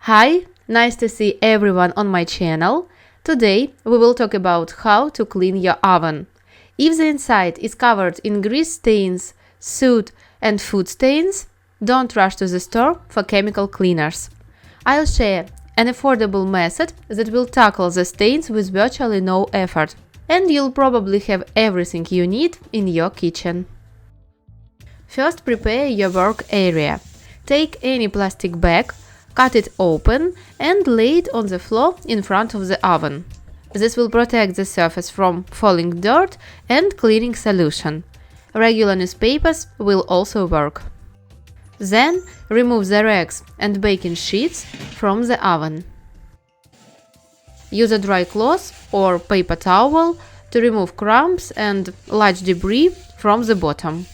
Hi, nice to see everyone on my channel. Today we will talk about how to clean your oven. If the inside is covered in grease stains, soot and food stains, don't rush to the store for chemical cleaners. I'll share an affordable method that will tackle the stains with virtually no effort, and you'll probably have everything you need in your kitchen. First, prepare your work area. Take any plastic bag, cut it open and lay it on the floor in front of the oven. This will protect the surface from falling dirt and cleaning solution. Regular newspapers will also work. Then remove the racks and baking sheets from the oven. Use a dry cloth or paper towel to remove crumbs and large debris from the bottom.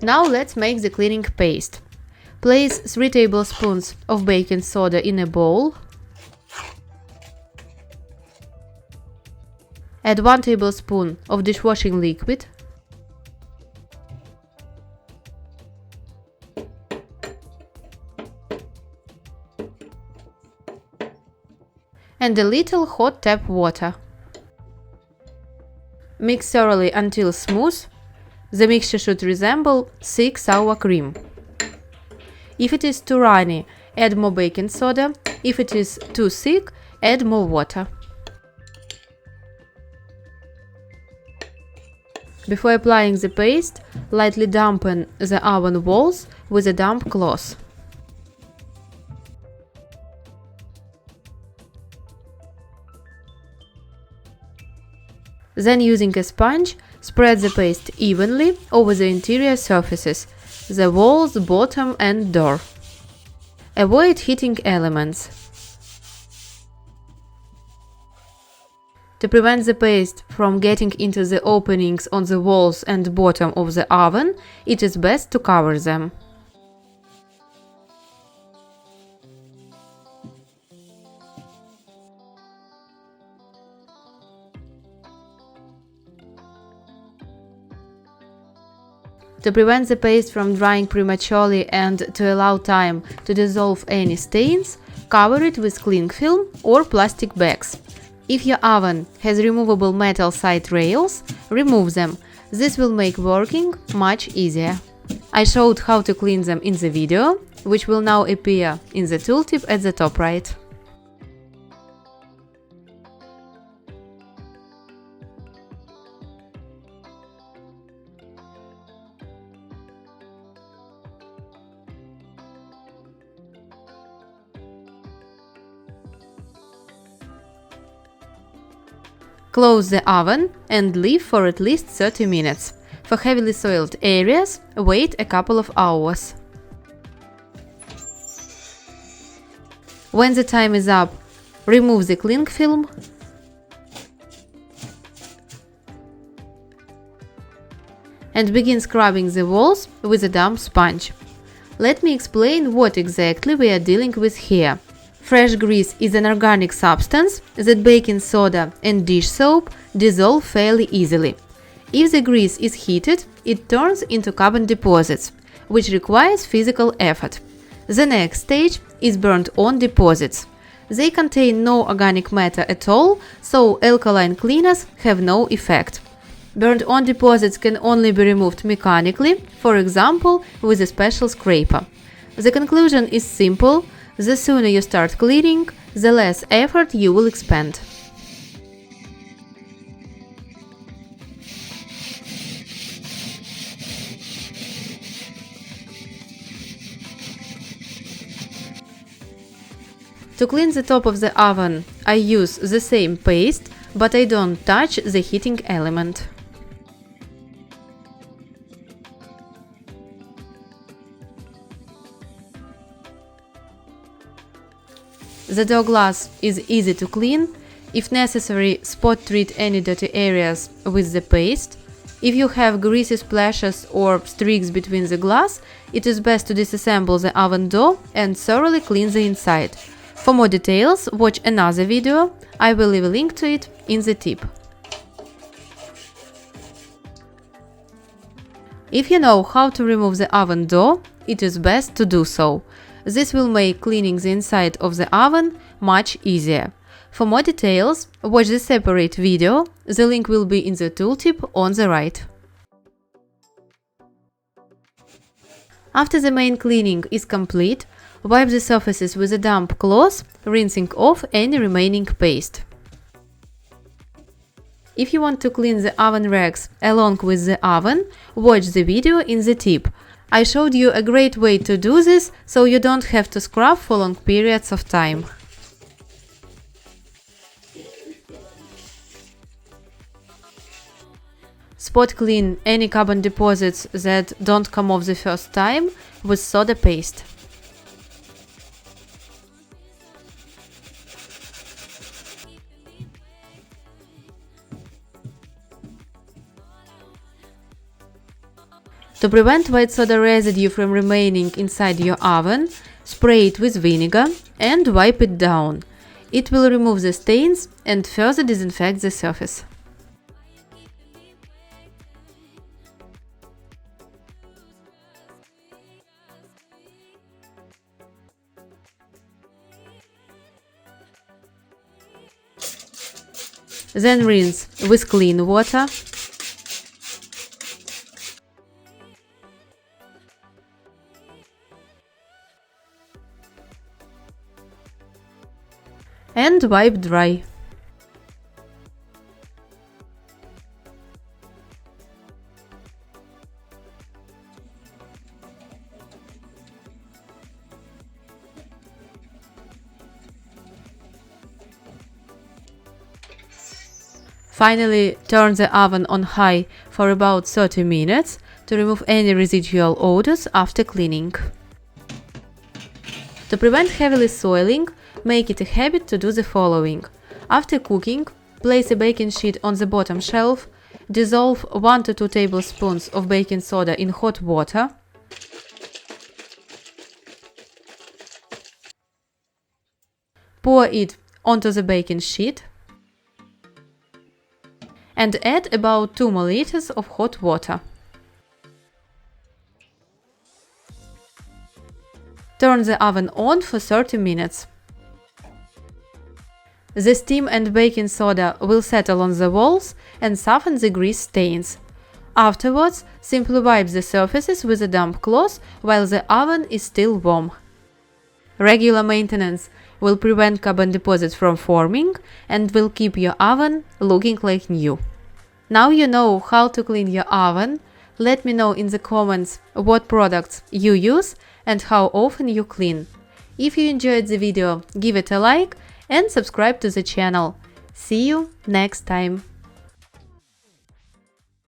Now let's make the cleaning paste. Place 3 tablespoons of baking soda in a bowl. Add 1 tablespoon of dishwashing liquid. And a little hot tap water. Mix thoroughly until smooth. The mixture should resemble thick sour cream. If it is too runny, add more baking soda. If it is too thick, add more water. Before applying the paste, lightly dampen the oven walls with a damp cloth. Then, using a sponge, spread the paste evenly over the interior surfaces, the walls, bottom and door. Avoid hitting elements. To prevent the paste from getting into the openings on the walls and bottom of the oven, it is best to cover them. To prevent the paste from drying prematurely and to allow time to dissolve any stains, cover it with cling film or plastic bags. If your oven has removable metal side rails, remove them. This will make working much easier. I showed how to clean them in the video, which will now appear in the tooltip at the top right. Close the oven and leave for at least 30 minutes. For heavily soiled areas, wait a couple of hours. When the time is up, remove the cling film and begin scrubbing the walls with a damp sponge. Let me explain what exactly we are dealing with here. Fresh grease is an organic substance that baking soda and dish soap dissolve fairly easily. If the grease is heated, it turns into carbon deposits, which requires physical effort. The next stage is burnt-on deposits. They contain no organic matter at all, so alkaline cleaners have no effect. Burnt-on deposits can only be removed mechanically, for example, with a special scraper. The conclusion is simple. The sooner you start cleaning, the less effort you will expend. To clean the top of the oven, I use the same paste, but I don't touch the heating element. The door glass is easy to clean. If necessary, spot treat any dirty areas with the paste. If you have greasy splashes or streaks between the glass, it is best to disassemble the oven door and thoroughly clean the inside. For more details, watch another video. I will leave a link to it in the tip. If you know how to remove the oven door, it is best to do so. This will make cleaning the inside of the oven much easier. For more details, watch the separate video. The link will be in the tooltip on the right. After the main cleaning is complete, wipe the surfaces with a damp cloth, rinsing off any remaining paste. If you want to clean the oven racks along with the oven, watch the video in the tip. I showed you a great way to do this, so you don't have to scrub for long periods of time. Spot clean any carbon deposits that don't come off the first time with soda paste. To prevent white soda residue from remaining inside your oven, spray it with vinegar and wipe it down. It will remove the stains and further disinfect the surface. Then rinse with clean water. And wipe dry. Finally, turn the oven on high for about 30 minutes to remove any residual odors after cleaning. To prevent heavily soiling, make it a habit to do the following. After cooking, place a baking sheet on the bottom shelf, dissolve 1 to 2 tablespoons of baking soda in hot water, pour it onto the baking sheet, and add about 2 more liters of hot water. Turn the oven on for 30 minutes. The steam and baking soda will settle on the walls and soften the grease stains. Afterwards, simply wipe the surfaces with a damp cloth while the oven is still warm. Regular maintenance will prevent carbon deposits from forming and will keep your oven looking like new. Now you know how to clean your oven. Let me know in the comments what products you use and how often you clean. If you enjoyed the video, give it a like and subscribe to the channel. See you next time!